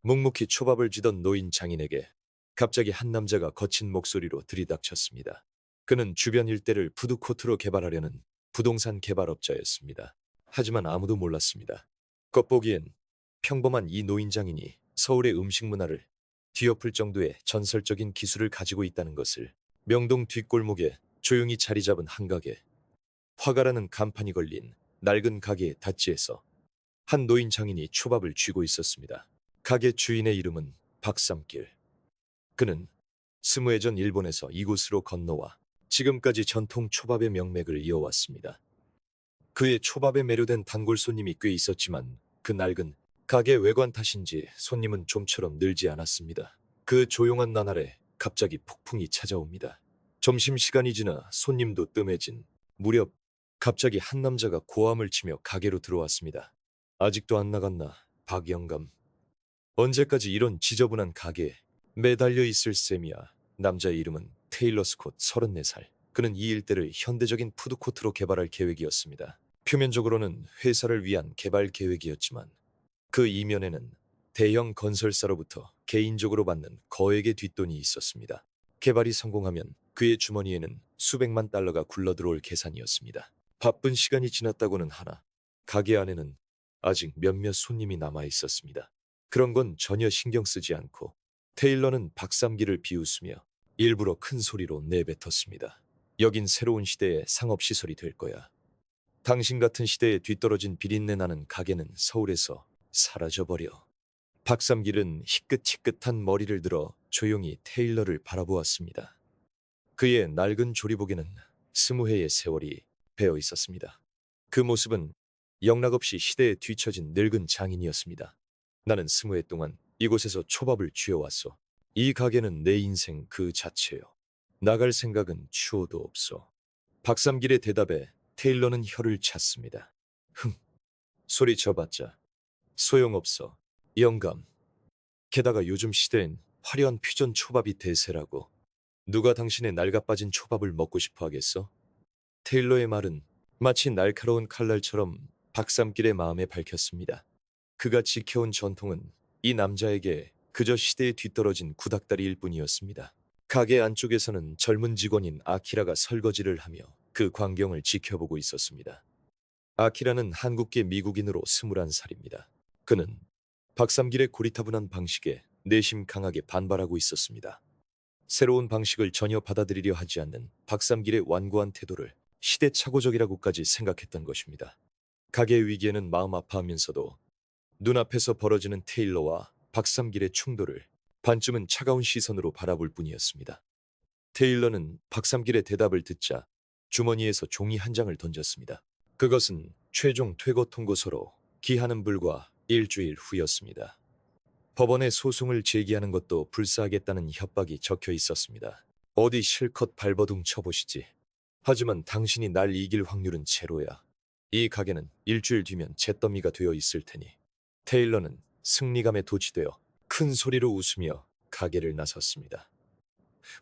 묵묵히 초밥을 쥐던 노인 장인에게 갑자기 한 남자가 거친 목소리로 들이닥쳤습니다. 그는 주변 일대를 푸드코트로 개발하려는 부동산 개발업자였습니다. 하지만 아무도 몰랐습니다. 겉보기엔 평범한 이 노인 장인이 서울의 음식 문화를 뒤엎을 정도의 전설적인 기술을 가지고 있다는 것을. 명동 뒷골목에 조용히 자리 잡은 한 가게. 화가라는 간판이 걸린 낡은 가게의 닷지에서 한 노인 장인이 초밥을 쥐고 있었습니다. 가게 주인의 이름은 박삼길. 그는 20해 전 일본에서 이곳으로 건너와 지금까지 전통 초밥의 명맥을 이어왔습니다. 그의 초밥에 매료된 단골 손님이 꽤 있었지만 그 낡은 가게 외관 탓인지 손님은 좀처럼 늘지 않았습니다. 그 조용한 나날에 갑자기 폭풍이 찾아옵니다. 점심시간이 지나 손님도 뜸해진 무렵 갑자기 한 남자가 고함을 치며 가게로 들어왔습니다. 아직도 안 나갔나, 박 영감. 언제까지 이런 지저분한 가게에 매달려 있을 셈이야. 남자의 이름은 테일러 스콧 34살. 그는 이 일대를 현대적인 푸드코트로 개발할 계획이었습니다. 표면적으로는 회사를 위한 개발 계획이었지만 그 이면에는 대형 건설사로부터 개인적으로 받는 거액의 뒷돈이 있었습니다. 개발이 성공하면 그의 주머니에는 수백만 달러가 굴러들어올 계산이었습니다. 바쁜 시간이 지났다고는 하나 가게 안에는 아직 몇몇 손님이 남아 있었습니다. 그런 건 전혀 신경 쓰지 않고 테일러는 박삼기를 비웃으며 일부러 큰 소리로 내뱉었습니다. 여긴 새로운 시대의 상업시설이 될 거야. 당신 같은 시대에 뒤떨어진 비린내 나는 가게는 서울에서 사라져버려. 박삼길은 희끗희끗한 머리를 들어 조용히 테일러를 바라보았습니다. 그의 낡은 조리복에는 20해의 세월이 배어 있었습니다. 그 모습은 영락없이 시대에 뒤처진 늙은 장인이었습니다. 나는 20해 동안 이곳에서 초밥을 쥐어왔어. 이 가게는 내 인생 그 자체요. 나갈 생각은 추호도 없어. 박삼길의 대답에 테일러는 혀를 찼습니다. 소리쳐봤자 소용없어. 영감. 게다가 요즘 시대엔 화려한 퓨전 초밥이 대세라고. 누가 당신의 낡아빠진 초밥을 먹고 싶어 하겠어? 테일러의 말은 마치 날카로운 칼날처럼 박삼길의 마음에 밝혔습니다. 그가 지켜온 전통은 이 남자에게 그저 시대에 뒤떨어진 구닥다리일 뿐이었습니다. 가게 안쪽에서는 젊은 직원인 아키라가 설거지를 하며 그 광경을 지켜보고 있었습니다. 아키라는 한국계 미국인으로 21살입니다. 그는 박삼길의 고리타분한 방식에 내심 강하게 반발하고 있었습니다. 새로운 방식을 전혀 받아들이려 하지 않는 박삼길의 완고한 태도를 시대착오적이라고까지 생각했던 것입니다. 가게의 위기에는 마음 아파하면서도 눈앞에서 벌어지는 테일러와 박삼길의 충돌을 반쯤은 차가운 시선으로 바라볼 뿐이었습니다. 테일러는 박삼길의 대답을 듣자 주머니에서 종이 한 장을 던졌습니다. 그것은 최종 퇴거 통고서로 기한은 불과 일주일 후였습니다. 법원에 소송을 제기하는 것도 불사하겠다는 협박이 적혀 있었습니다. 어디 실컷 발버둥 쳐보시지. 하지만 당신이 날 이길 확률은 제로야. 이 가게는 일주일 뒤면 잿더미가 되어 있을 테니. 테일러는 승리감에 도취되어 큰 소리로 웃으며 가게를 나섰습니다.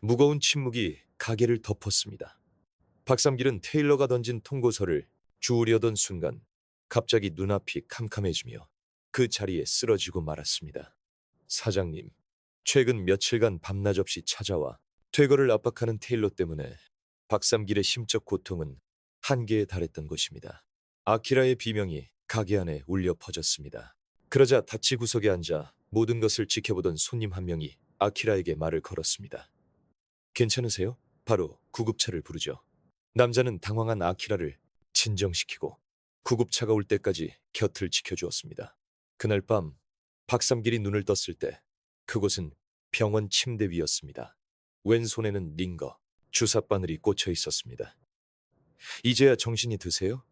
무거운 침묵이 가게를 덮었습니다. 박삼길은 테일러가 던진 통고서를 주우려던 순간 갑자기 눈앞이 캄캄해지며 그 자리에 쓰러지고 말았습니다. 사장님, 최근 며칠간 밤낮 없이 찾아와 퇴거를 압박하는 테일러 때문에 박삼길의 심적 고통은 한계에 달했던 것입니다. 아키라의 비명이 가게 안에 울려 퍼졌습니다. 그러자 닷지 구석에 앉아 모든 것을 지켜보던 손님 한 명이 아키라에게 말을 걸었습니다. 괜찮으세요? 바로 구급차를 부르죠. 남자는 당황한 아키라를 진정시키고 구급차가 올 때까지 곁을 지켜주었습니다. 그날 밤 박삼길이 눈을 떴을 때 그곳은 병원 침대 위였습니다. 왼손에는 링거, 주사바늘이 꽂혀 있었습니다. 이제야 정신이 드세요?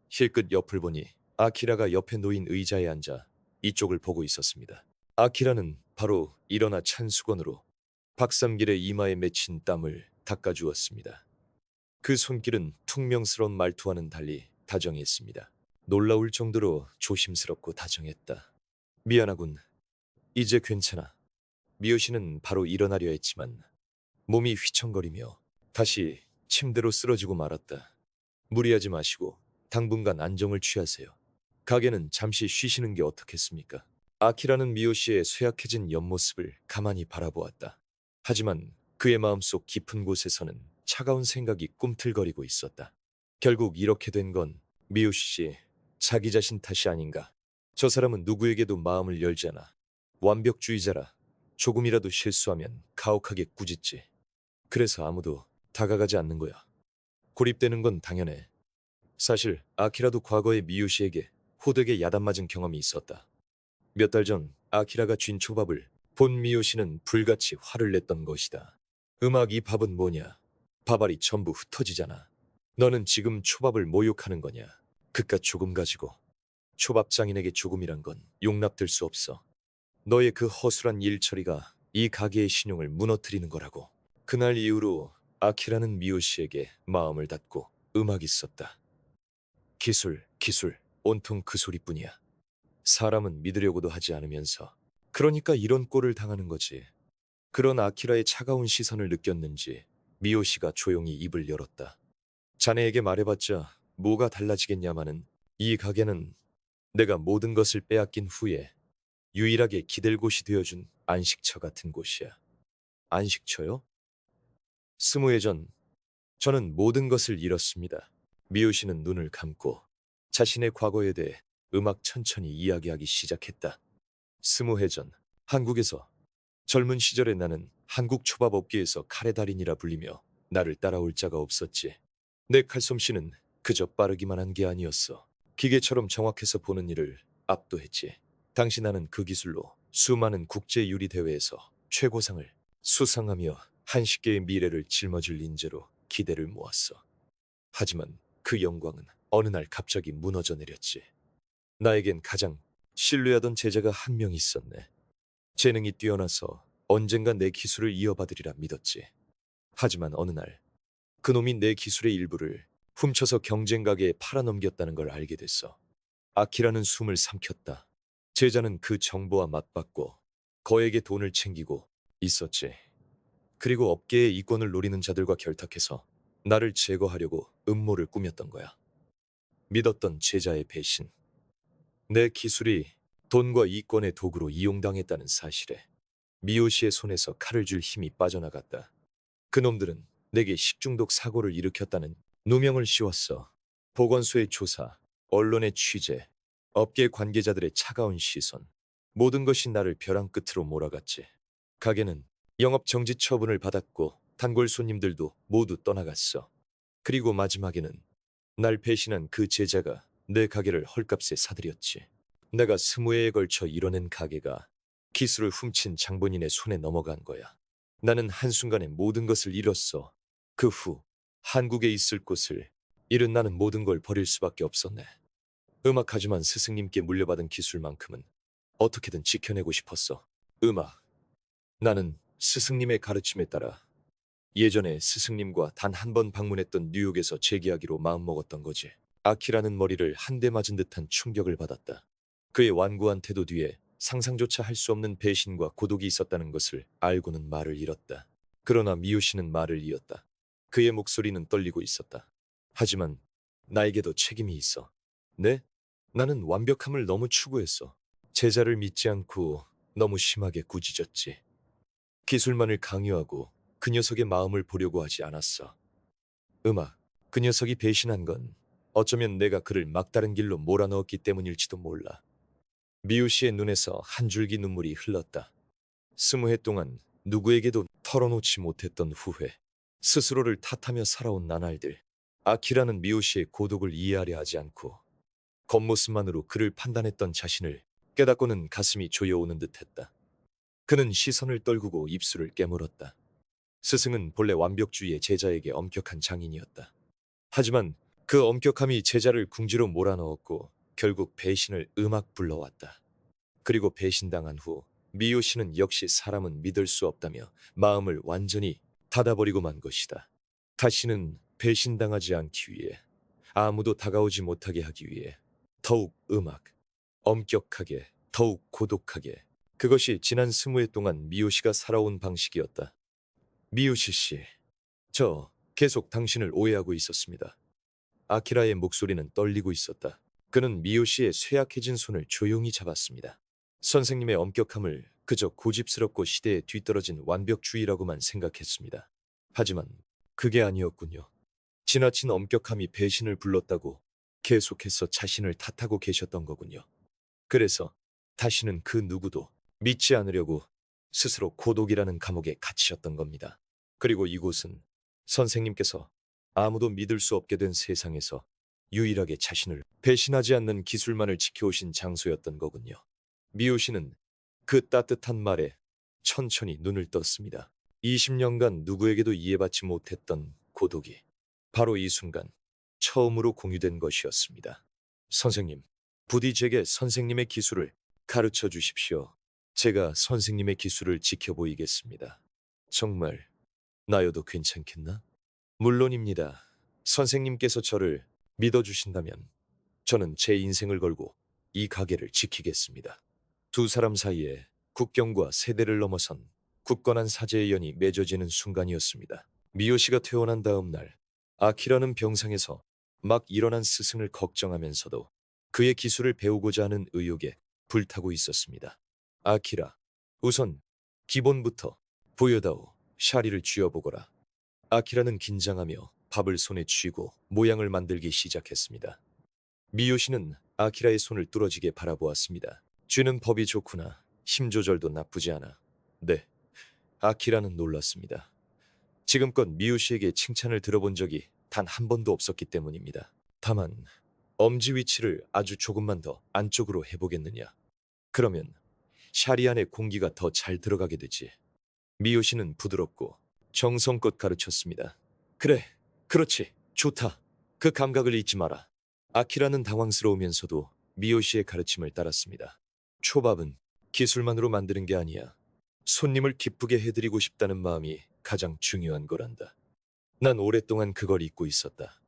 힐끗 옆을 보니 아키라가 옆에 놓인 의자에 앉아 이쪽을 보고 있었습니다. 아키라는 바로 일어나 찬 수건으로 박삼길의 이마에 맺힌 땀을 닦아주었습니다. 그 손길은 퉁명스러운 말투와는 달리 다정했습니다. 놀라울 정도로 조심스럽고 다정했다. 미안하군. 이제 괜찮아. 미요시는 바로 일어나려 했지만 몸이 휘청거리며 다시 침대로 쓰러지고 말았다. 무리하지 마시고 당분간 안정을 취하세요. 가게는 잠시 쉬시는 게 어떻겠습니까? 아키라는 미요시의 쇠약해진 옆모습을 가만히 바라보았다. 하지만 그의 마음속 깊은 곳에서는 차가운 생각이 꿈틀거리고 있었다. 결국 이렇게 된 건 미요시 씨 자기 자신 탓이 아닌가. 저 사람은 누구에게도 마음을 열지 않아. 완벽주의자라. 조금이라도 실수하면 가혹하게 꾸짖지. 그래서 아무도 다가가지 않는 거야. 고립되는 건 당연해. 사실 아키라도 과거에 미요시에게 호되게 야단맞은 경험이 있었다. 몇 달 전 아키라가 쥔 초밥을 본 미요시는 불같이 화를 냈던 것이다. 음악 이 밥은 뭐냐? 밥알이 전부 흩어지잖아. 너는 지금 초밥을 모욕하는 거냐? 그깟 조금 가지고. 초밥 장인에게 조금이란 건 용납될 수 없어. 너의 그 허술한 일처리가 이 가게의 신용을 무너뜨리는 거라고. 그날 이후로 아키라는 미요시에게 마음을 닫고 음악이 썼다. 기술, 기술, 온통 그 소리뿐이야. 사람은 믿으려고도 하지 않으면서. 그러니까 이런 꼴을 당하는 거지. 그런 아키라의 차가운 시선을 느꼈는지 미요시가 조용히 입을 열었다. 자네에게 말해봤자 뭐가 달라지겠냐마는 이 가게는 내가 모든 것을 빼앗긴 후에 유일하게 기댈 곳이 되어준 안식처 같은 곳이야. 안식처요? 20해 전 저는 모든 것을 잃었습니다. 미요시는 눈을 감고 자신의 과거에 대해 음악 천천히 이야기하기 시작했다. 20해 전 한국에서 젊은 시절에 나는 한국 초밥 업계에서 칼의 달인이라 불리며 나를 따라올 자가 없었지. 내 칼솜씨는 그저 빠르기만 한 게 아니었어. 기계처럼 정확해서 보는 일을 압도했지. 당시 나는 그 기술로 수많은 국제 유리 대회에서 최고상을 수상하며 한식계의 미래를 짊어질 인재로 기대를 모았어. 하지만 그 영광은 어느 날 갑자기 무너져 내렸지. 나에겐 가장 신뢰하던 제자가 한 명 있었네. 재능이 뛰어나서 언젠가 내 기술을 이어받으리라 믿었지. 하지만 어느 날 그놈이 내 기술의 일부를 훔쳐서 경쟁 가게에 팔아넘겼다는 걸 알게 됐어. 아키라는 숨을 삼켰다. 제자는 그 정보와 맞받고 거액의 돈을 챙기고 있었지. 그리고 업계의 이권을 노리는 자들과 결탁해서 나를 제거하려고 음모를 꾸몄던 거야. 믿었던 제자의 배신. 내 기술이 돈과 이권의 도구로 이용당했다는 사실에 미요시의 손에서 칼을 줄 힘이 빠져나갔다. 그놈들은 내게 식중독 사고를 일으켰다는 누명을 씌웠어. 보건소의 조사, 언론의 취재, 업계 관계자들의 차가운 시선, 모든 것이 나를 벼랑 끝으로 몰아갔지. 가게는 영업 정지 처분을 받았고 단골 손님들도 모두 떠나갔어. 그리고 마지막에는 날 배신한 그 제자가 내 가게를 헐값에 사들였지. 내가 20회에 걸쳐 이뤄낸 가게가 기술을 훔친 장본인의 손에 넘어간 거야. 나는 한순간에 모든 것을 잃었어. 그 후 한국에 있을 곳을 잃은 나는 모든 걸 버릴 수밖에 없었네. 음악하지만 스승님께 물려받은 기술만큼은 어떻게든 지켜내고 싶었어. 음악. 나는 스승님의 가르침에 따라 예전에 스승님과 단 한 번 방문했던 뉴욕에서 재기하기로 마음먹었던 거지. 아키라는 머리를 한 대 맞은 듯한 충격을 받았다. 그의 완고한 태도 뒤에 상상조차 할 수 없는 배신과 고독이 있었다는 것을 알고는 말을 잃었다. 그러나 미요시는 말을 이었다. 그의 목소리는 떨리고 있었다. 하지만 나에게도 책임이 있어. 네? 나는 완벽함을 너무 추구했어. 제자를 믿지 않고 너무 심하게 꾸짖었지. 기술만을 강요하고 그 녀석의 마음을 보려고 하지 않았어. 음악, 그 녀석이 배신한 건 어쩌면 내가 그를 막다른 길로 몰아넣었기 때문일지도 몰라. 미요시의 눈에서 한 줄기 눈물이 흘렀다. 20해 동안 누구에게도 털어놓지 못했던 후회, 스스로를 탓하며 살아온 나날들. 아키라는 미요시의 고독을 이해하려 하지 않고 겉모습만으로 그를 판단했던 자신을 깨닫고는 가슴이 조여오는 듯했다. 그는 시선을 떨구고 입술을 깨물었다. 스승은 본래 완벽주의의 제자에게 엄격한 장인이었다. 하지만 그 엄격함이 제자를 궁지로 몰아넣었고 결국 배신을 음악 불러왔다. 그리고 배신당한 후 미요시는 역시 사람은 믿을 수 없다며 마음을 완전히 닫아버리고 만 것이다. 다시는 배신당하지 않기 위해, 아무도 다가오지 못하게 하기 위해 더욱 음악, 엄격하게, 더욱 고독하게. 그것이 지난 20회 동안 미요시가 살아온 방식이었다. 미요시 씨, 저 계속 당신을 오해하고 있었습니다. 아키라의 목소리는 떨리고 있었다. 그는 미요시의 쇠약해진 손을 조용히 잡았습니다. 선생님의 엄격함을 그저 고집스럽고 시대에 뒤떨어진 완벽주의라고만 생각했습니다. 하지만 그게 아니었군요. 지나친 엄격함이 배신을 불렀다고 계속해서 자신을 탓하고 계셨던 거군요. 그래서 다시는 그 누구도 믿지 않으려고 스스로 고독이라는 감옥에 갇히셨던 겁니다. 그리고 이곳은 선생님께서 아무도 믿을 수 없게 된 세상에서 유일하게 자신을 배신하지 않는 기술만을 지켜오신 장소였던 거군요. 미호 씨는 그 따뜻한 말에 천천히 눈을 떴습니다. 20년간 누구에게도 이해받지 못했던 고독이 바로 이 순간 처음으로 공유된 것이었습니다. 선생님, 부디 제게 선생님의 기술을 가르쳐 주십시오. 제가 선생님의 기술을 지켜보이겠습니다. 정말 나여도 괜찮겠나? 물론입니다. 선생님께서 저를 믿어주신다면 저는 제 인생을 걸고 이 가게를 지키겠습니다. 두 사람 사이에 국경과 세대를 넘어선 굳건한 사제의 연이 맺어지는 순간이었습니다. 미호 씨가 퇴원한 다음 날, 아키라는 병상에서 막 일어난 스승을 걱정하면서도 그의 기술을 배우고자 하는 의욕에 불타고 있었습니다. 아키라, 우선 기본부터 보여다오. 샤리를 쥐어보거라. 아키라는 긴장하며 밥을 손에 쥐고 모양을 만들기 시작했습니다. 미요 씨는 아키라의 손을 뚫어지게 바라보았습니다. 쥐는 법이 좋구나. 힘 조절도 나쁘지 않아. 네, 아키라는 놀랐습니다. 지금껏 미요 씨에게 칭찬을 들어본 적이 단 한 번도 없었기 때문입니다. 다만 엄지 위치를 아주 조금만 더 안쪽으로 해보겠느냐. 그러면 샤리 안에 공기가 더 잘 들어가게 되지. 미요 씨는 부드럽고 정성껏 가르쳤습니다. 그래, 그렇지, 좋다. 그 감각을 잊지 마라. 아키라는 당황스러우면서도 미요 씨의 가르침을 따랐습니다. 초밥은 기술만으로 만드는 게 아니야. 손님을 기쁘게 해드리고 싶다는 마음이 가장 중요한 거란다. 난 오랫동안 그걸 잊고 있었다.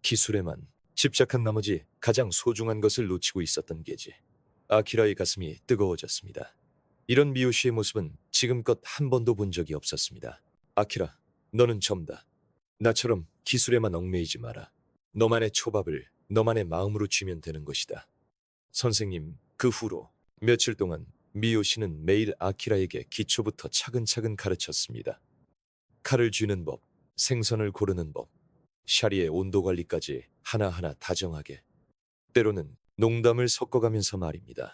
기술에만 집착한 나머지 가장 소중한 것을 놓치고 있었던 게지. 아키라의 가슴이 뜨거워졌습니다. 이런 미요 씨의 모습은 지금껏 한 번도 본 적이 없었습니다. 아키라, 너는 점다. 나처럼 기술에만 얽매이지 마라. 너만의 초밥을 너만의 마음으로 쥐면 되는 것이다. 선생님, 그 후로 며칠 동안 미요 씨는 매일 아키라에게 기초부터 차근차근 가르쳤습니다. 칼을 쥐는 법, 생선을 고르는 법, 샤리의 온도 관리까지 하나하나 다정하게, 때로는 농담을 섞어가면서 말입니다.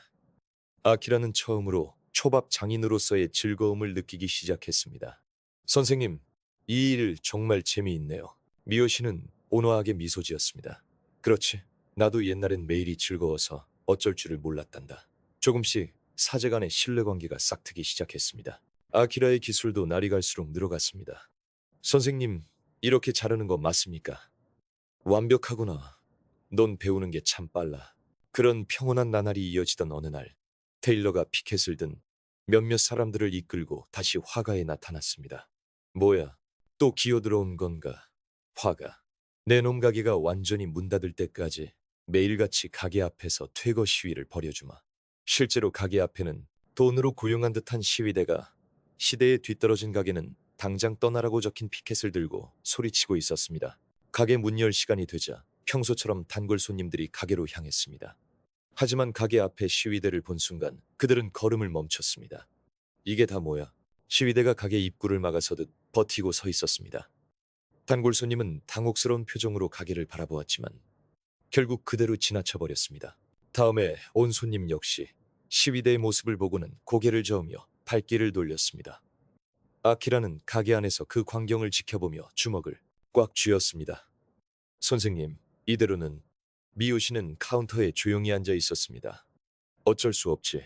아키라는 처음으로 초밥 장인으로서의 즐거움을 느끼기 시작했습니다. 선생님, 이 일 정말 재미있네요. 미요 씨는 온화하게 미소 지었습니다. 그렇지, 나도 옛날엔 매일이 즐거워서 어쩔 줄을 몰랐단다. 조금씩 사제 간의 신뢰관계가 싹트기 시작했습니다. 아키라의 기술도 날이 갈수록 늘어갔습니다. 선생님, 이렇게 자르는 거 맞습니까? 완벽하구나. 넌 배우는 게 참 빨라. 그런 평온한 나날이 이어지던 어느 날, 테일러가 피켓을 든 몇몇 사람들을 이끌고 다시 화가에 나타났습니다. 뭐야, 또 기어들어온 건가? 화가. 내 놈 가게가 완전히 문 닫을 때까지 매일같이 가게 앞에서 퇴거 시위를 벌여주마. 실제로 가게 앞에는 돈으로 고용한 듯한 시위대가, 시대에 뒤떨어진 가게는 당장 떠나라고 적힌 피켓을 들고 소리치고 있었습니다. 가게 문 열 시간이 되자 평소처럼 단골 손님들이 가게로 향했습니다. 하지만 가게 앞에 시위대를 본 순간 그들은 걸음을 멈췄습니다. 이게 다 뭐야? 시위대가 가게 입구를 막아서듯 버티고 서 있었습니다. 단골 손님은 당혹스러운 표정으로 가게를 바라보았지만 결국 그대로 지나쳐 버렸습니다. 다음에 온 손님 역시 시위대의 모습을 보고는 고개를 저으며 발길을 돌렸습니다. 아키라는 가게 안에서 그 광경을 지켜보며 주먹을 꽉 쥐었습니다. 선생님, 이대로는. 미요 씨는 카운터에 조용히 앉아 있었습니다. 어쩔 수 없지.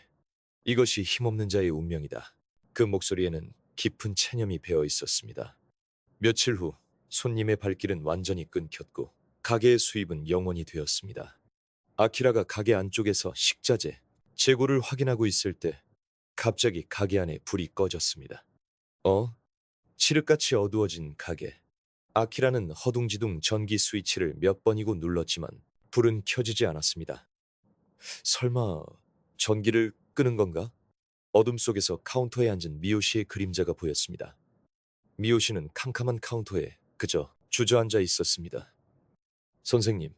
이것이 힘없는 자의 운명이다. 그 목소리에는 깊은 체념이 배어 있었습니다. 며칠 후 손님의 발길은 완전히 끊겼고 가게의 수입은 영원히 되었습니다. 아키라가 가게 안쪽에서 식자재, 재고를 확인하고 있을 때 갑자기 가게 안에 불이 꺼졌습니다. 칠흑같이 어두워진 가게. 아키라는 허둥지둥 전기 스위치를 몇 번이고 눌렀지만 불은 켜지지 않았습니다. 설마 전기를 끄는 건가? 어둠 속에서 카운터에 앉은 미요 씨의 그림자가 보였습니다. 미요 씨는 캄캄한 카운터에 그저 주저앉아 있었습니다. 선생님,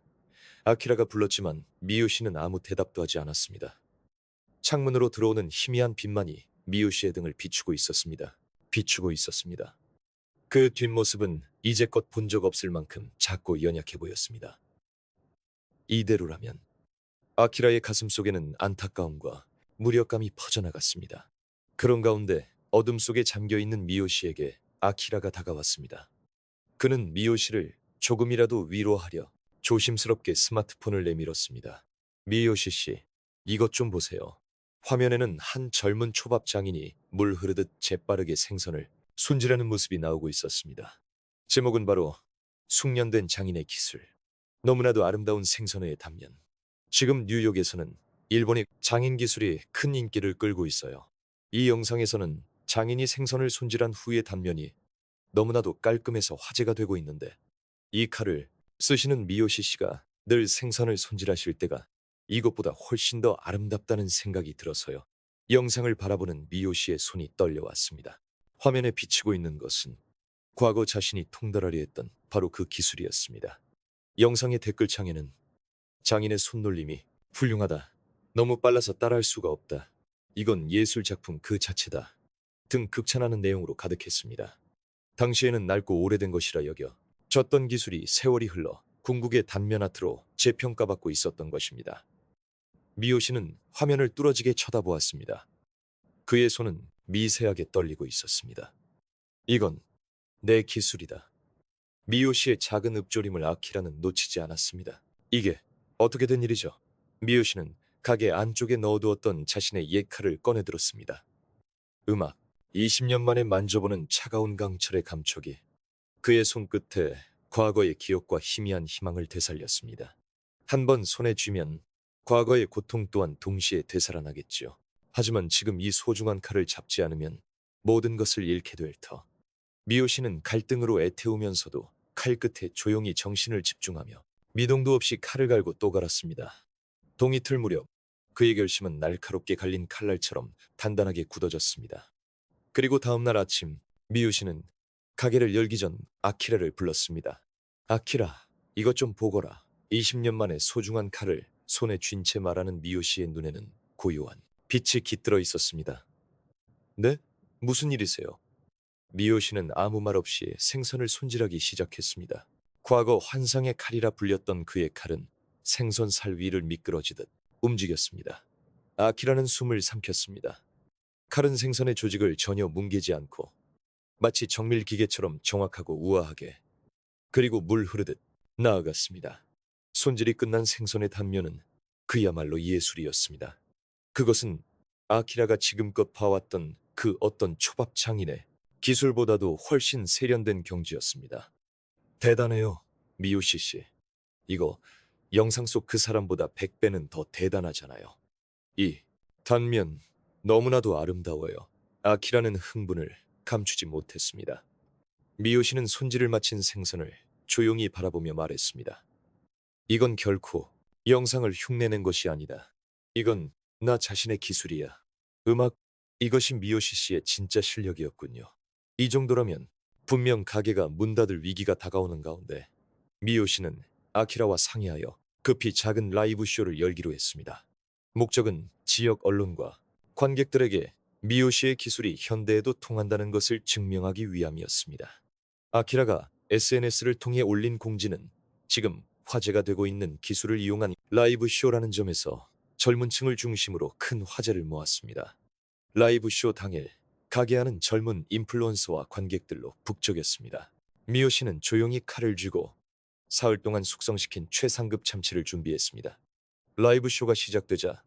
아키라가 불렀지만 미요 씨는 아무 대답도 하지 않았습니다. 창문으로 들어오는 희미한 빛만이 미요시의 등을 비추고 있었습니다. 그 뒷모습은 이제껏 본 적 없을 만큼 작고 연약해 보였습니다. 이대로라면 아키라의 가슴 속에는 안타까움과 무력감이 퍼져나갔습니다. 그런 가운데 어둠 속에 잠겨있는 미요시에게 아키라가 다가왔습니다. 그는 미요시를 조금이라도 위로하려 조심스럽게 스마트폰을 내밀었습니다. 미요시 씨, 이것 좀 보세요. 화면에는 한 젊은 초밥 장인이 물 흐르듯 재빠르게 생선을 손질하는 모습이 나오고 있었습니다. 제목은 바로 숙련된 장인의 기술. 너무나도 아름다운 생선의 단면. 지금 뉴욕에서는 일본의 장인 기술이 큰 인기를 끌고 있어요. 이 영상에서는 장인이 생선을 손질한 후의 단면이 너무나도 깔끔해서 화제가 되고 있는데, 이 칼을 쓰시는 미요시 씨가 늘 생선을 손질하실 때가 이것보다 훨씬 더 아름답다는 생각이 들어서요. 영상을 바라보는 미요시의 손이 떨려왔습니다. 화면에 비치고 있는 것은 과거 자신이 통달하려 했던 바로 그 기술이었습니다. 영상의 댓글창에는 장인의 손놀림이 훌륭하다. 너무 빨라서 따라할 수가 없다. 이건 예술 작품 그 자체다. 등 극찬하는 내용으로 가득했습니다. 당시에는 낡고 오래된 것이라 여겨 졌던 기술이 세월이 흘러 궁극의 단면 아트로 재평가받고 있었던 것입니다. 미요시는 화면을 뚫어지게 쳐다보았습니다. 그의 손은 미세하게 떨리고 있었습니다. 이건 내 기술이다. 미요시의 작은 읊조림을 아키라는 놓치지 않았습니다. 이게 어떻게 된 일이죠? 미요시는 가게 안쪽에 넣어두었던 자신의 옛 칼을 꺼내들었습니다. 음악, 20년 만에 만져보는 차가운 강철의 감촉이 그의 손끝에 과거의 기억과 희미한 희망을 되살렸습니다. 한번 손에 쥐면 과거의 고통 또한 동시에 되살아나겠지요. 하지만 지금 이 소중한 칼을 잡지 않으면 모든 것을 잃게 될 터. 미요시는 갈등으로 애태우면서도 칼끝에 조용히 정신을 집중하며 미동도 없이 칼을 갈고 또 갈았습니다. 동이틀 무렵 그의 결심은 날카롭게 갈린 칼날처럼 단단하게 굳어졌습니다. 그리고 다음날 아침 미요시는 가게를 열기 전 아키라를 불렀습니다. 아키라, 이것 좀 보거라. 20년 만에 소중한 칼을 손에 쥔 채 말하는 미요시의 눈에는 고요한 빛이 깃들어 있었습니다. 네? 무슨 일이세요? 미요시는 아무 말 없이 생선을 손질하기 시작했습니다. 과거 환상의 칼이라 불렸던 그의 칼은 생선 살 위를 미끄러지듯 움직였습니다. 아키라는 숨을 삼켰습니다. 칼은 생선의 조직을 전혀 뭉개지 않고 마치 정밀 기계처럼 정확하고 우아하게, 그리고 물 흐르듯 나아갔습니다. 손질이 끝난 생선의 단면은 그야말로 예술이었습니다. 그것은 아키라가 지금껏 봐왔던 그 어떤 초밥 장인의 기술보다도 훨씬 세련된 경지였습니다. 대단해요, 미요시 씨. 이거 영상 속 그 사람보다 100배는 더 대단하잖아요. 이 단면 너무나도 아름다워요. 아키라는 흥분을 감추지 못했습니다. 미요시는 손질을 마친 생선을 조용히 바라보며 말했습니다. 이건 결코 영상을 흉내낸 것이 아니다. 이건 나 자신의 기술이야. 음악, 이것이 미요시 씨의 진짜 실력이었군요. 이 정도라면 분명 가게가 문 닫을 위기가 다가오는 가운데 미요시는 아키라와 상의하여 급히 작은 라이브 쇼를 열기로 했습니다. 목적은 지역 언론과 관객들에게 미요시의 기술이 현대에도 통한다는 것을 증명하기 위함이었습니다. 아키라가 SNS를 통해 올린 공지는 지금 화제가 되고 있는 기술을 이용한 라이브 쇼라는 점에서 젊은 층을 중심으로 큰 화제를 모았습니다. 라이브 쇼 당일 가게 안은 젊은 인플루언서와 관객들로 북적였습니다. 미요시는 조용히 칼을 쥐고 사흘 동안 숙성시킨 최상급 참치를 준비했습니다. 라이브 쇼가 시작되자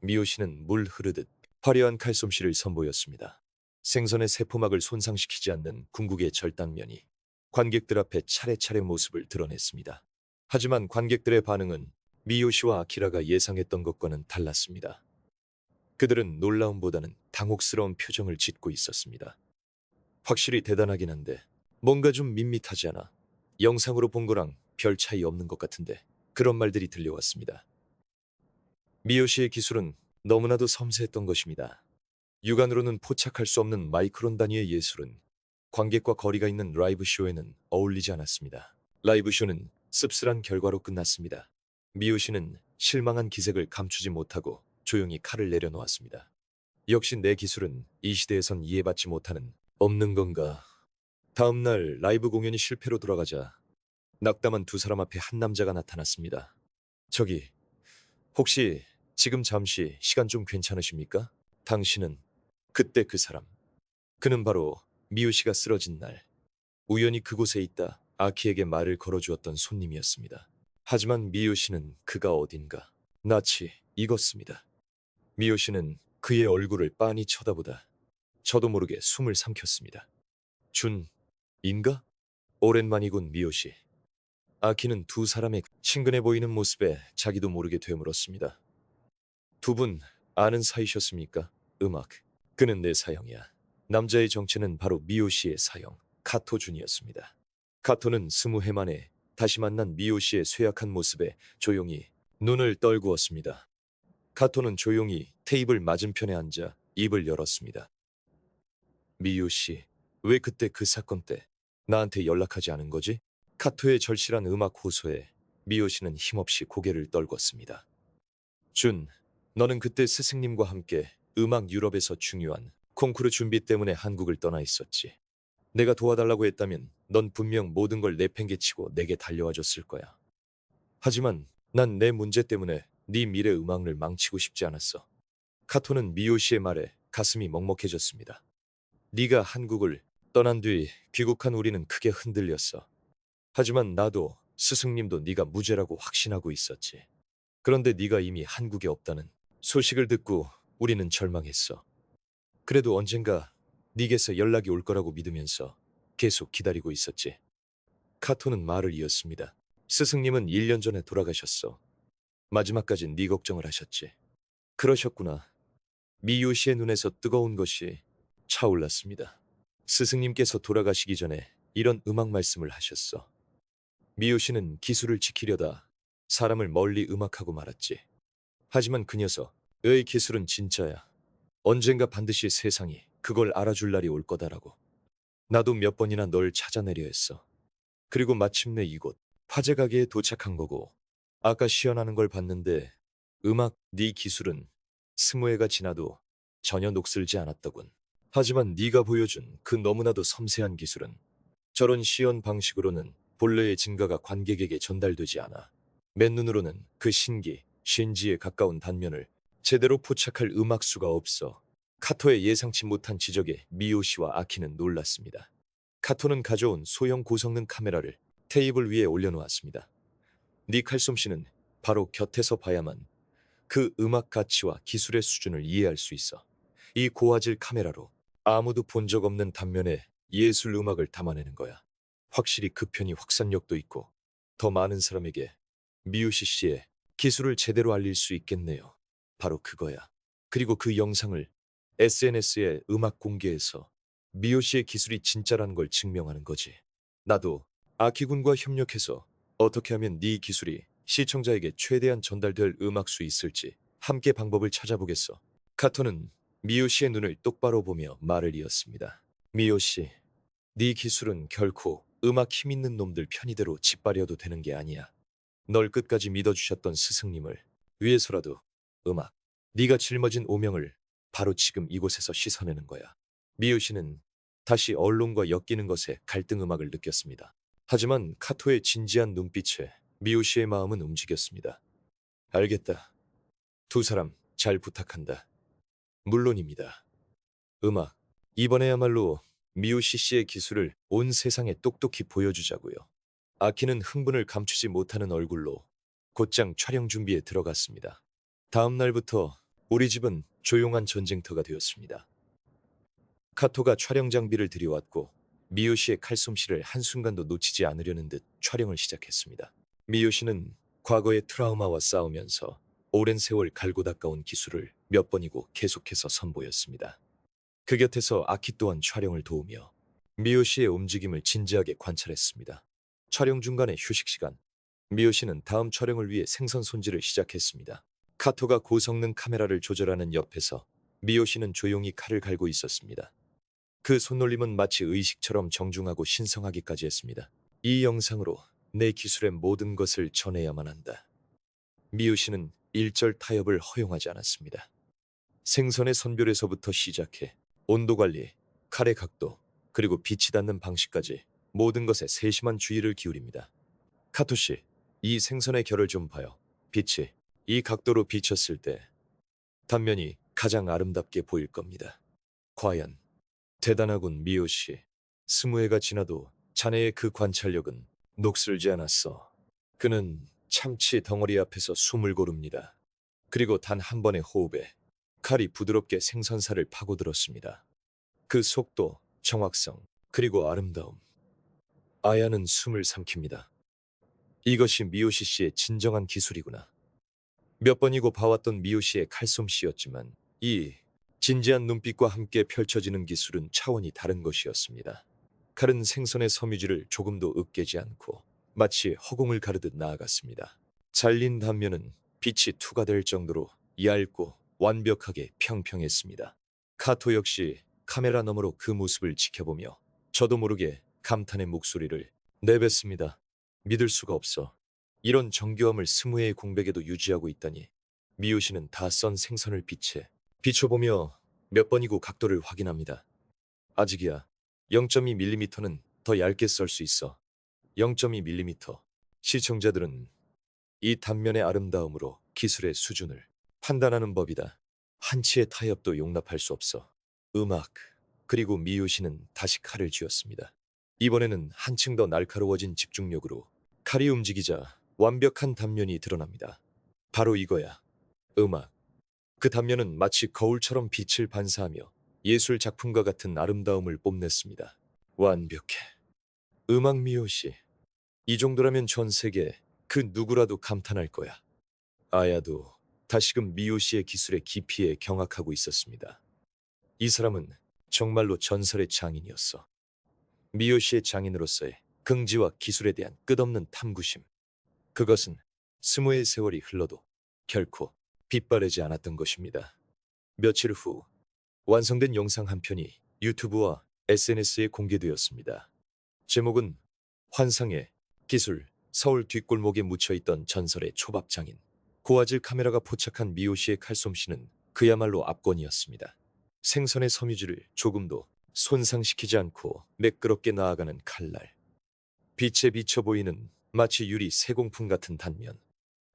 미요시는 물 흐르듯 화려한 칼솜씨를 선보였습니다. 생선의 세포막을 손상시키지 않는 궁극의 절단면이 관객들 앞에 차례차례 모습을 드러냈습니다. 하지만 관객들의 반응은 미요시와 아키라가 예상했던 것과는 달랐습니다. 그들은 놀라움보다는 당혹스러운 표정을 짓고 있었습니다. 확실히 대단하긴 한데 뭔가 좀 밋밋하지 않아? 영상으로 본 거랑 별 차이 없는 것 같은데, 그런 말들이 들려왔습니다. 미요시의 기술은 너무나도 섬세했던 것입니다. 육안으로는 포착할 수 없는 마이크론 단위의 예술은 관객과 거리가 있는 라이브 쇼에는 어울리지 않았습니다. 라이브 쇼는 씁쓸한 결과로 끝났습니다. 미요시는 실망한 기색을 감추지 못하고 조용히 칼을 내려놓았습니다. 역시 내 기술은 이 시대에선 이해받지 못하는 없는 건가. 다음 날 라이브 공연이 실패로 돌아가자 낙담한 두 사람 앞에 한 남자가 나타났습니다. 저기, 혹시 지금 잠시 시간 좀 괜찮으십니까? 당신은 그때 그 사람. 그는 바로 미우 씨가 쓰러진 날 우연히 그곳에 있다 아키에게 말을 걸어주었던 손님이었습니다. 하지만 미우 씨는 그가 어딘가 낯이 익었습니다. 미우 씨는 그의 얼굴을 빤히 쳐다보다 저도 모르게 숨을 삼켰습니다. 준인가? 오랜만이군 미우 씨. 아키는 두 사람의 친근해 보이는 모습에 자기도 모르게 되물었습니다. 두 분 아는 사이셨습니까? 음악. 그는 내 사형이야. 남자의 정체는 바로 미오 씨의 사형, 카토 준이었습니다. 카토는 20해 만에 다시 만난 미오 씨의 쇠약한 모습에 조용히 눈을 떨구었습니다. 카토는 조용히 테이블 맞은편에 앉아 입을 열었습니다. 미오 씨, 왜 그때 그 사건 때 나한테 연락하지 않은 거지? 카토의 절실한 음악 호소에 미오 씨는 힘없이 고개를 떨궜습니다. 준, 너는 그때 스승님과 함께 음악 유럽에서 중요한 콩쿠르 준비 때문에 한국을 떠나 있었지. 내가 도와달라고 했다면 넌 분명 모든 걸 내팽개치고 내게 달려와 줬을 거야. 하지만 난 내 문제 때문에 네 미래 음악을 망치고 싶지 않았어. 카토는 미오 씨의 말에 가슴이 먹먹해졌습니다. 네가 한국을 떠난 뒤 귀국한 우리는 크게 흔들렸어. 하지만 나도 스승님도 네가 무죄라고 확신하고 있었지. 그런데 네가 이미 한국에 없다는 소식을 듣고 우리는 절망했어. 그래도 언젠가 네게서 연락이 올 거라고 믿으면서 계속 기다리고 있었지. 카토는 말을 이었습니다. 스승님은 1년 전에 돌아가셨어. 마지막까지 네 걱정을 하셨지. 그러셨구나. 미유 씨의 눈에서 뜨거운 것이 차올랐습니다. 스승님께서 돌아가시기 전에 이런 음악 말씀을 하셨어. 미유 씨는 기술을 지키려다 사람을 멀리 음악하고 말았지. 하지만 그 녀석의 기술은 진짜야. 언젠가 반드시 세상이 그걸 알아줄 날이 올 거다라고. 나도 몇 번이나 널 찾아내려 했어. 그리고 마침내 이곳 화재 가게에 도착한 거고. 아까 시연하는 걸 봤는데 음악 네 기술은 20회가 지나도 전혀 녹슬지 않았더군. 하지만 네가 보여준 그 너무나도 섬세한 기술은 저런 시연 방식으로는 본래의 증가가 관객에게 전달되지 않아. 맨눈으로는 그 신기, 신지에 가까운 단면을 제대로 포착할 음악수가 없어. 카토의 예상치 못한 지적에 미오 씨와 아키는 놀랐습니다. 카토는 가져온 소형 고성능 카메라를 테이블 위에 올려놓았습니다. 네 칼솜씨는 바로 곁에서 봐야만 그 음악 가치와 기술의 수준을 이해할 수 있어. 이 고화질 카메라로 아무도 본 적 없는 단면에 예술 음악을 담아내는 거야. 확실히 그 편이 확산력도 있고 더 많은 사람에게 미우시 씨의 기술을 제대로 알릴 수 있겠네요. 바로 그거야. 그리고 그 영상을 SNS에 음악 공개해서 미오 씨의 기술이 진짜라는 걸 증명하는 거지. 나도 아키군과 협력해서 어떻게 하면 네 기술이 시청자에게 최대한 전달될 음악수 있을지 함께 방법을 찾아보겠어. 카토는 미오 씨의 눈을 똑바로 보며 말을 이었습니다. 미오 씨, 네 기술은 결코 음악 힘 있는 놈들 편의대로 짓밟아도 되는 게 아니야. 널 끝까지 믿어주셨던 스승님을 위해서라도 음악, 네가 짊어진 오명을 바로 지금 이곳에서 씻어내는 거야. 미우 씨는 다시 언론과 엮이는 것에 갈등 음악을 느꼈습니다. 하지만 카토의 진지한 눈빛에 미우 씨의 마음은 움직였습니다. 알겠다. 두 사람 잘 부탁한다. 물론입니다. 음악, 이번에야말로 미우시 씨의 기술을 온 세상에 똑똑히 보여주자고요. 아키는 흥분을 감추지 못하는 얼굴로 곧장 촬영 준비에 들어갔습니다. 다음 날부터 우리 집은 조용한 전쟁터가 되었습니다. 카토가 촬영 장비를 들여왔고 미우 씨의 칼솜씨를 한순간도 놓치지 않으려는 듯 촬영을 시작했습니다. 미우 씨는 과거의 트라우마와 싸우면서 오랜 세월 갈고 닦아온 기술을 몇 번이고 계속해서 선보였습니다. 그 곁에서 아키 또한 촬영을 도우며 미우 씨의 움직임을 진지하게 관찰했습니다. 촬영 중간의 휴식 시간, 미우 씨는 다음 촬영을 위해 생선 손질을 시작했습니다. 카토가 고성능 카메라를 조절하는 옆에서 미오 씨는 조용히 칼을 갈고 있었습니다. 그 손놀림은 마치 의식처럼 정중하고 신성하기까지 했습니다. 이 영상으로 내 기술의 모든 것을 전해야만 한다. 미오 씨는 일절 타협을 허용하지 않았습니다. 생선의 선별에서부터 시작해 온도 관리, 칼의 각도, 그리고 빛이 닿는 방식까지 모든 것에 세심한 주의를 기울입니다. 카토 씨, 이 생선의 결을 좀 봐요. 빛이 이 각도로 비쳤을 때 단면이 가장 아름답게 보일 겁니다. 과연 대단하군, 미호 씨. 20회가 지나도 자네의 그 관찰력은 녹슬지 않았어. 그는 참치 덩어리 앞에서 숨을 고릅니다. 그리고 단 한 번의 호흡에 칼이 부드럽게 생선살을 파고들었습니다. 그 속도, 정확성, 그리고 아름다움. 아야는 숨을 삼킵니다. 이것이 미요시 씨의 진정한 기술이구나. 몇 번이고 봐왔던 미요시의 칼솜씨였지만 이 진지한 눈빛과 함께 펼쳐지는 기술은 차원이 다른 것이었습니다. 칼은 생선의 섬유질을 조금도 으깨지 않고 마치 허공을 가르듯 나아갔습니다. 잘린 단면은 빛이 투과될 정도로 얇고 완벽하게 평평했습니다. 카토 역시 카메라 너머로 그 모습을 지켜보며 저도 모르게 감탄의 목소리를 내뱉습니다. 믿을 수가 없어. 이런 정교함을 20회의 공백에도 유지하고 있다니. 미요시는 다 썬 생선을 빛에 비춰보며 몇 번이고 각도를 확인합니다. 아직이야. 0.2mm는 더 얇게 썰 수 있어. 0.2mm. 시청자들은 이 단면의 아름다움으로 기술의 수준을 판단하는 법이다. 한치의 타협도 용납할 수 없어. 음악, 그리고 미요시는 다시 칼을 쥐었습니다. 이번에는 한층 더 날카로워진 집중력으로 칼이 움직이자 완벽한 단면이 드러납니다. 바로 이거야. 음악. 그 단면은 마치 거울처럼 빛을 반사하며 예술 작품과 같은 아름다움을 뽐냈습니다. 완벽해. 음악 미요시. 이 정도라면 전 세계 그 누구라도 감탄할 거야. 아야도 다시금 미요시의 기술의 깊이에 경악하고 있었습니다. 이 사람은 정말로 전설의 장인이었어. 미요시의 장인으로서의 긍지와 기술에 대한 끝없는 탐구심. 그것은 20회의 세월이 흘러도 결코 빛바래지 않았던 것입니다. 며칠 후 완성된 영상 한 편이 유튜브와 SNS에 공개되었습니다. 제목은 환상의 기술, 서울 뒷골목에 묻혀있던 전설의 초밥장인. 고화질 카메라가 포착한 미요시의 칼솜씨는 그야말로 압권이었습니다. 생선의 섬유질을 조금도 손상시키지 않고 매끄럽게 나아가는 칼날. 빛에 비쳐 보이는 마치 유리 세공품 같은 단면.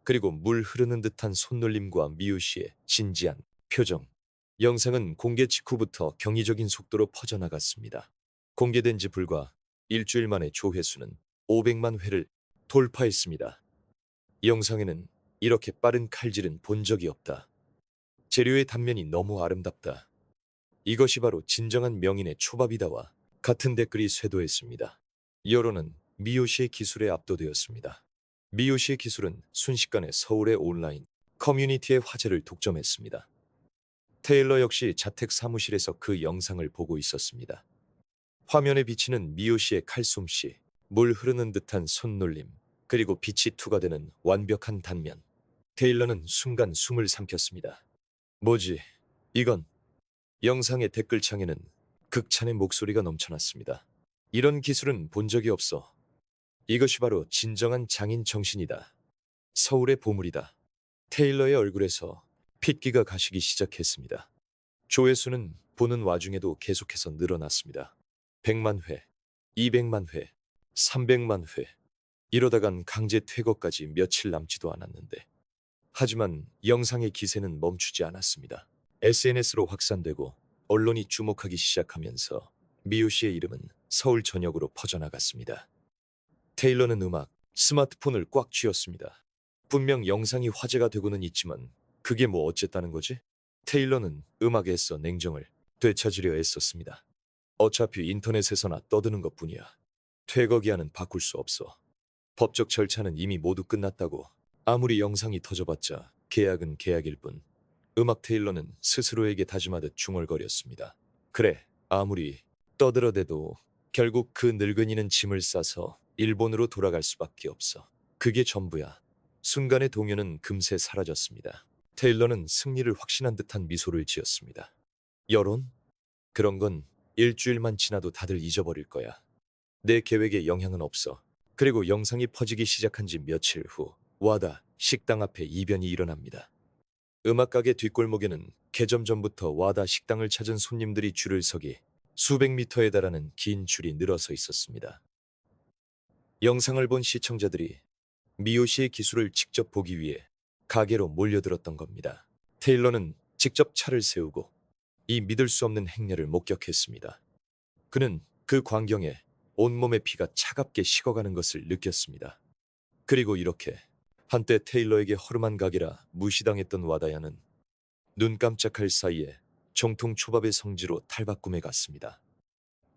그리고 물 흐르는 듯한 손놀림과 미요시의 진지한 표정. 영상은 공개 직후부터 경이적인 속도로 퍼져나갔습니다. 공개된 지 불과 일주일 만에 조회수는 500만 회를 돌파했습니다. 이 영상에는 이렇게 빠른 칼질은 본 적이 없다. 재료의 단면이 너무 아름답다. 이것이 바로 진정한 명인의 초밥이다와 같은 댓글이 쇄도했습니다. 여론은 미요시의 기술에 압도되었습니다. 미요시의 기술은 순식간에 서울의 온라인 커뮤니티의 화제를 독점했습니다. 테일러 역시 자택 사무실에서 그 영상을 보고 있었습니다. 화면에 비치는 미요시의 칼솜씨, 물 흐르는 듯한 손놀림, 그리고 빛이 투과되는 완벽한 단면. 테일러는 순간 숨을 삼켰습니다. 뭐지? 이건? 영상의 댓글창에는 극찬의 목소리가 넘쳐났습니다. 이런 기술은 본 적이 없어. 이것이 바로 진정한 장인 정신이다. 서울의 보물이다. 테일러의 얼굴에서 핏기가 가시기 시작했습니다. 조회수는 보는 와중에도 계속해서 늘어났습니다. 100만 회, 200만 회, 300만 회. 이러다간 강제 퇴거까지 며칠 남지도 않았는데. 하지만 영상의 기세는 멈추지 않았습니다. SNS로 확산되고 언론이 주목하기 시작하면서 미요시의 이름은 서울 전역으로 퍼져나갔습니다. 테일러는 음악, 스마트폰을 꽉 쥐었습니다. 분명 영상이 화제가 되고는 있지만 그게 뭐 어쨌다는 거지? 테일러는 음악에 애써 냉정을 되찾으려 애썼습니다. 어차피 인터넷에서나 떠드는 것뿐이야. 퇴거 기한은 바꿀 수 없어. 법적 절차는 이미 모두 끝났다고. 아무리 영상이 터져봤자 계약은 계약일 뿐. 음악 테일러는 스스로에게 다짐하듯 중얼거렸습니다. 그래, 아무리 떠들어대도 결국 그 늙은이는 짐을 싸서 일본으로 돌아갈 수밖에 없어. 그게 전부야. 순간의 동요는 금세 사라졌습니다. 테일러는 승리를 확신한 듯한 미소를 지었습니다. 여론? 그런 건 일주일만 지나도 다들 잊어버릴 거야. 내 계획에 영향은 없어. 그리고 영상이 퍼지기 시작한 지 며칠 후 와다 식당 앞에 이변이 일어납니다. 음악가게 뒷골목에는 개점 전부터 와다 식당을 찾은 손님들이 줄을 서기 수백 미터에 달하는 긴 줄이 늘어서 있었습니다. 영상을 본 시청자들이 미호 씨의 기술을 직접 보기 위해 가게로 몰려들었던 겁니다. 테일러는 직접 차를 세우고 이 믿을 수 없는 행렬을 목격했습니다. 그는 그 광경에 온몸의 피가 차갑게 식어가는 것을 느꼈습니다. 그리고 이렇게 한때 테일러에게 허름한 가게라 무시당했던 와다야는 눈 깜짝할 사이에 정통 초밥의 성지로 탈바꿈해 갔습니다.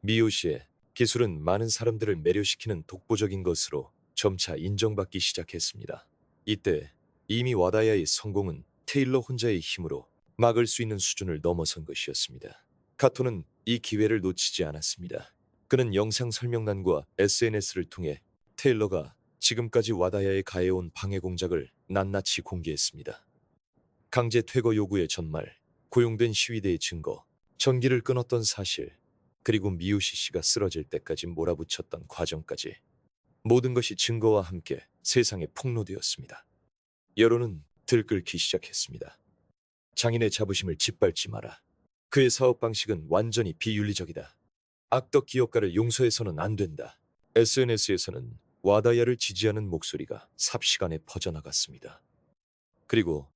미호 씨의 기술은 많은 사람들을 매료시키는 독보적인 것으로 점차 인정받기 시작했습니다. 이때 이미 와다야의 성공은 테일러 혼자의 힘으로 막을 수 있는 수준을 넘어선 것이었습니다. 카토는 이 기회를 놓치지 않았습니다. 그는 영상 설명란과 SNS를 통해 테일러가 지금까지 와다야에 가해온 방해 공작을 낱낱이 공개했습니다. 강제 퇴거 요구의 전말, 고용된 시위대의 증거, 전기를 끊었던 사실, 그리고 미요시 씨가 쓰러질 때까지 몰아붙였던 과정까지 모든 것이 증거와 함께 세상에 폭로되었습니다. 여론은 들끓기 시작했습니다. 장인의 자부심을 짓밟지 마라. 그의 사업 방식은 완전히 비윤리적이다. 악덕 기업가를 용서해서는 안 된다. SNS에서는 와다야를 지지하는 목소리가 삽시간에 퍼져나갔습니다. 그리고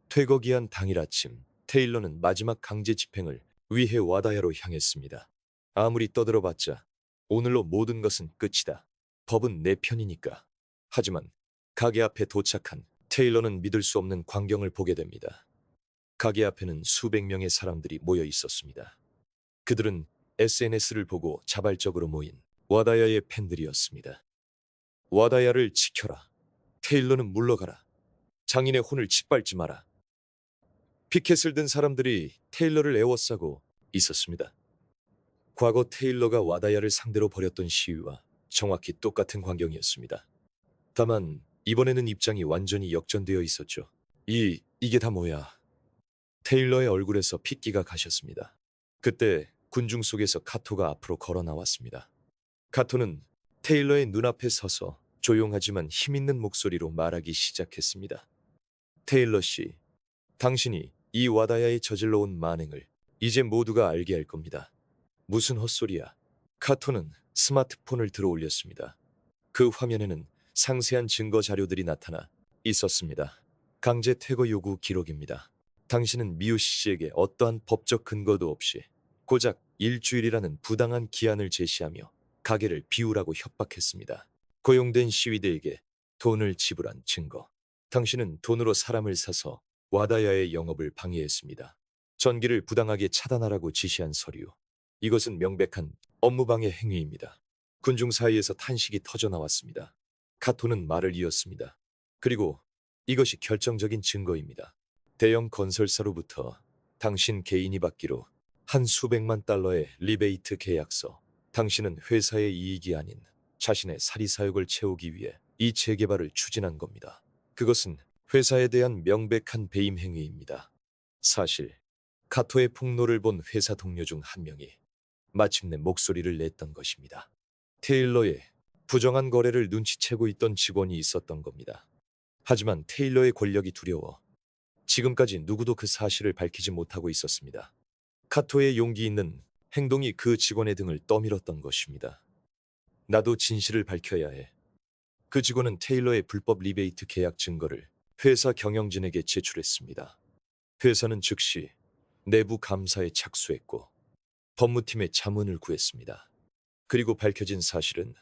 퇴거 기한 당일 아침, 테일러는 마지막 강제 집행을 위해 와다야로 향했습니다. 아무리 떠들어봤자 오늘로 모든 것은 끝이다. 법은 내 편이니까. 하지만 가게 앞에 도착한 테일러는 믿을 수 없는 광경을 보게 됩니다. 가게 앞에는 수백 명의 사람들이 모여 있었습니다. 그들은 SNS를 보고 자발적으로 모인 와다야의 팬들이었습니다. 와다야를 지켜라. 테일러는 물러가라. 장인의 혼을 짓밟지 마라. 피켓을 든 사람들이 테일러를 에워싸고 있었습니다. 과거 테일러가 와다야를 상대로 벌였던 시위와 정확히 똑같은 광경이었습니다. 다만 이번에는 입장이 완전히 역전되어 있었죠. 이게 다 뭐야? 테일러의 얼굴에서 핏기가 가셨습니다. 그때 군중 속에서 카토가 앞으로 걸어 나왔습니다. 카토는 테일러의 눈앞에 서서 조용하지만 힘있는 목소리로 말하기 시작했습니다. 테일러 씨, 당신이 이 와다야에 저질러 온 만행을 이제 모두가 알게 할 겁니다. 무슨 헛소리야. 카토는 스마트폰을 들어 올렸습니다. 그 화면에는 상세한 증거 자료들이 나타나 있었습니다. 강제 퇴거 요구 기록입니다. 당신은 미요시 씨에게 어떠한 법적 근거도 없이 고작 일주일이라는 부당한 기한을 제시하며 가게를 비우라고 협박했습니다. 고용된 시위대에게 돈을 지불한 증거. 당신은 돈으로 사람을 사서 와다야의 영업을 방해했습니다. 전기를 부당하게 차단하라고 지시한 서류. 이것은 명백한 업무방해 행위입니다. 군중 사이에서 탄식이 터져 나왔습니다. 카토는 말을 이었습니다. 그리고 이것이 결정적인 증거입니다. 대형 건설사로부터 당신 개인이 받기로 한 수백만 달러의 리베이트 계약서. 당신은 회사의 이익이 아닌 자신의 사리사욕을 채우기 위해 이 재개발을 추진한 겁니다. 그것은 회사에 대한 명백한 배임 행위입니다. 사실 카토의 폭로를 본 회사 동료 중 한 명이 마침내 목소리를 냈던 것입니다. 테일러의 부정한 거래를 눈치채고 있던 직원이 있었던 겁니다. 하지만 테일러의 권력이 두려워 지금까지 누구도 그 사실을 밝히지 못하고 있었습니다. 카토의 용기 있는 행동이 그 직원의 등을 떠밀었던 것입니다. 나도 진실을 밝혀야 해. 그 직원은 테일러의 불법 리베이트 계약 증거를 회사 경영진에게 제출했습니다. 회사는 즉시 내부 감사에 착수했고 법무팀의 자문을 구했습니다. 그리고 밝혀진 사실은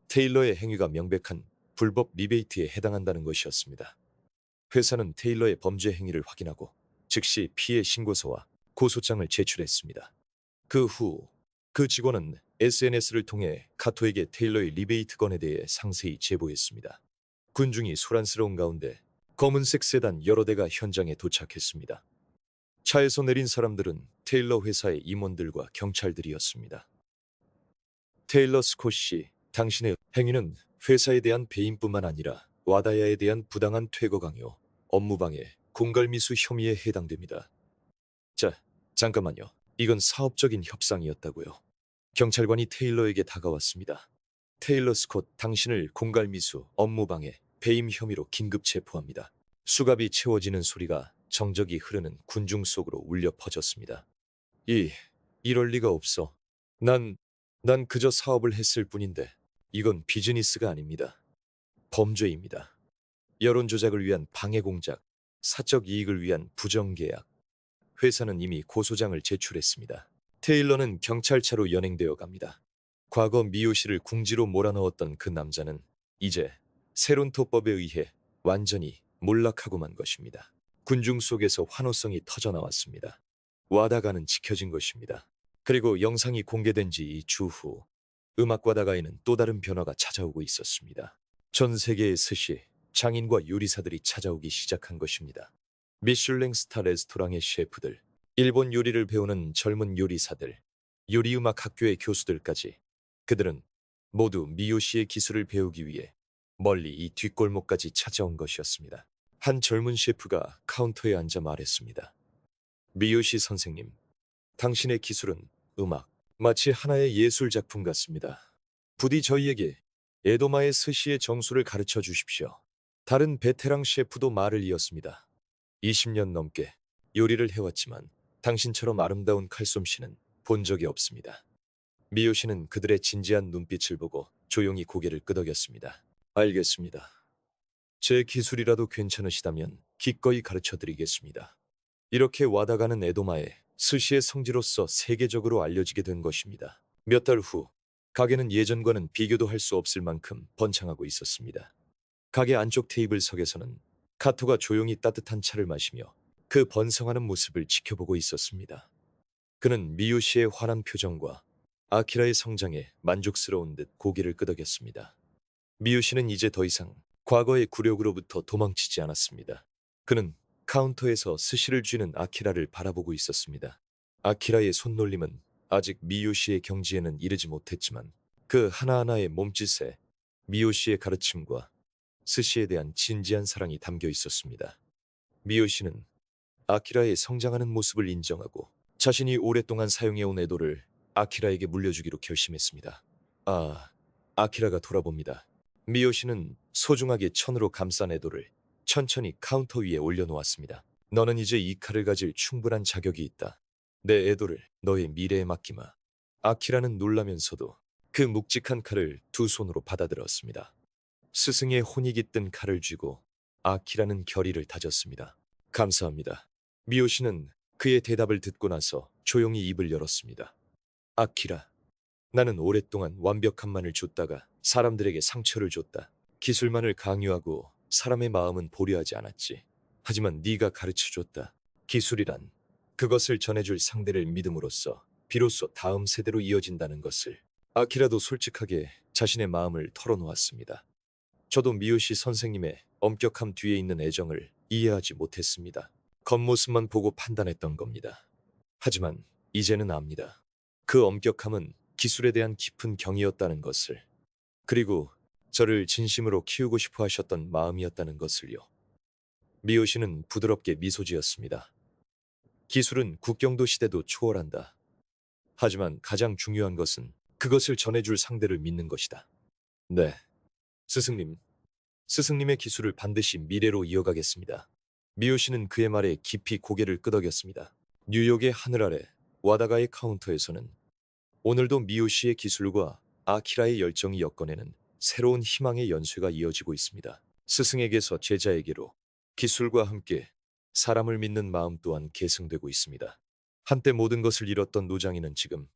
테일러의 행위가 명백한 불법 리베이트에 해당한다는 것이었습니다. 회사는 테일러의 범죄 행위를 확인하고 즉시 피해 신고서와 고소장을 제출했습니다. 그 후 그 직원은 SNS를 통해 카토에게 테일러의 리베이트 건에 대해 상세히 제보했습니다. 군중이 소란스러운 가운데 검은색 세단 여러 대가 현장에 도착했습니다. 차에서 내린 사람들은 테일러 회사의 임원들과 경찰들이었습니다. 테일러 스콧 씨, 당신의 행위는 회사에 대한 배임뿐만 아니라 와다야에 대한 부당한 퇴거 강요, 업무방해, 공갈미수 혐의에 해당됩니다. 자, 잠깐만요. 이건 사업적인 협상이었다고요. 경찰관이 테일러에게 다가왔습니다. 테일러 스콧, 당신을 공갈미수, 업무방해, 배임 혐의로 긴급 체포합니다. 수갑이 채워지는 소리가 정적이 흐르는 군중 속으로 울려 퍼졌습니다. 이럴 리가 없어. 난 그저 사업을 했을 뿐인데 이건 비즈니스가 아닙니다. 범죄입니다. 여론 조작을 위한 방해 공작, 사적 이익을 위한 부정 계약. 회사는 이미 고소장을 제출했습니다. 테일러는 경찰차로 연행되어 갑니다. 과거 미호 씨를 궁지로 몰아넣었던 그 남자는 이제 새로운 토법에 의해 완전히 몰락하고 만 것입니다. 군중 속에서 환호성이 터져나왔습니다. 와다가는 지켜진 것입니다. 그리고 영상이 공개된 지 2주 후 음악 와다가에는 또 다른 변화가 찾아오고 있었습니다. 전 세계의 스시, 장인과 요리사들이 찾아오기 시작한 것입니다. 미슐랭 스타 레스토랑의 셰프들, 일본 요리를 배우는 젊은 요리사들, 요리음악 학교의 교수들까지 그들은 모두 미호 씨의 기술을 배우기 위해 멀리 이 뒷골목까지 찾아온 것이었습니다. 한 젊은 셰프가 카운터에 앉아 말했습니다. 미호 씨 선생님, 당신의 기술은 음악, 마치 하나의 예술 작품 같습니다. 부디 저희에게 에도마의 스시의 정수를 가르쳐 주십시오. 다른 베테랑 셰프도 말을 이었습니다. 20년 넘게 요리를 해왔지만 당신처럼 아름다운 칼솜씨는 본 적이 없습니다. 미호 씨는 그들의 진지한 눈빛을 보고 조용히 고개를 끄덕였습니다. 알겠습니다. 제 기술이라도 괜찮으시다면 기꺼이 가르쳐 드리겠습니다. 이렇게 와다가는 에도마에 스시의 성지로서 세계적으로 알려지게 된 것입니다. 몇 달 후, 가게는 예전과는 비교도 할 수 없을 만큼 번창하고 있었습니다. 가게 안쪽 테이블석에서는 카토가 조용히 따뜻한 차를 마시며 그 번성하는 모습을 지켜보고 있었습니다. 그는 미호 씨의 환한 표정과 아키라의 성장에 만족스러운 듯 고개를 끄덕였습니다. 미호 씨는 이제 더 이상 과거의 굴욕으로부터 도망치지 않았습니다. 그는 카운터에서 스시를 쥐는 아키라를 바라보고 있었습니다. 아키라의 손놀림은 아직 미호 씨의 경지에는 이르지 못했지만 그 하나하나의 몸짓에 미호 씨의 가르침과 스시에 대한 진지한 사랑이 담겨 있었습니다. 미호 씨는 아키라의 성장하는 모습을 인정하고 자신이 오랫동안 사용해온 애도를 아키라에게 물려주기로 결심했습니다. 아키라가 돌아봅니다. 미호 씨는 소중하게 천으로 감싼 애도를 천천히 카운터 위에 올려놓았습니다. 너는 이제 이 칼을 가질 충분한 자격이 있다. 내 애도를 너의 미래에 맡기마. 아키라는 놀라면서도 그 묵직한 칼을 두 손으로 받아들었습니다. 스승의 혼이 깃든 칼을 쥐고 아키라는 결의를 다졌습니다. 감사합니다. 미호 씨는 그의 대답을 듣고 나서 조용히 입을 열었습니다. 아키라, 나는 오랫동안 완벽함만을 줬다가 사람들에게 상처를 줬다. 기술만을 강요하고 사람의 마음은 보려하지 않았지. 하지만 네가 가르쳐줬다. 기술이란 그것을 전해줄 상대를 믿음으로써 비로소 다음 세대로 이어진다는 것을. 아키라도 솔직하게 자신의 마음을 털어놓았습니다. 저도 미호 씨 선생님의 엄격함 뒤에 있는 애정을 이해하지 못했습니다. 겉모습만 보고 판단했던 겁니다. 하지만 이제는 압니다. 그 엄격함은 기술에 대한 깊은 경이었다는 것을, 그리고 저를 진심으로 키우고 싶어 하셨던 마음이었다는 것을요. 미호 씨는 부드럽게 미소 지었습니다. 기술은 국경도 시대도 초월한다. 하지만 가장 중요한 것은 그것을 전해줄 상대를 믿는 것이다. 네, 스승님. 스승님의 기술을 반드시 미래로 이어가겠습니다. 미호 씨는 그의 말에 깊이 고개를 끄덕였습니다. 뉴욕의 하늘 아래 와다가의 카운터에서는 오늘도 미호 씨의 기술과 아키라의 열정이 엮어내는 새로운 희망의 연쇄가 이어지고 있습니다. 스승에게서 제자에게로 기술과 함께 사람을 믿는 마음 또한 계승되고 있습니다. 한때 모든 것을 잃었던 노장이는 지금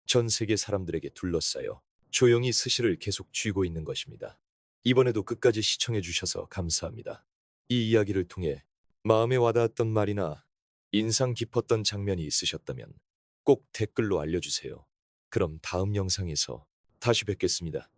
전 세계 사람들에게 둘러싸여 조용히 스시를 계속 쥐고 있는 것입니다. 이번에도 끝까지 시청해 주셔서 감사합니다. 이 이야기를 통해 마음에 와닿았던 말이나 인상 깊었던 장면이 있으셨다면 꼭 댓글로 알려주세요. 그럼 다음 영상에서 다시 뵙겠습니다.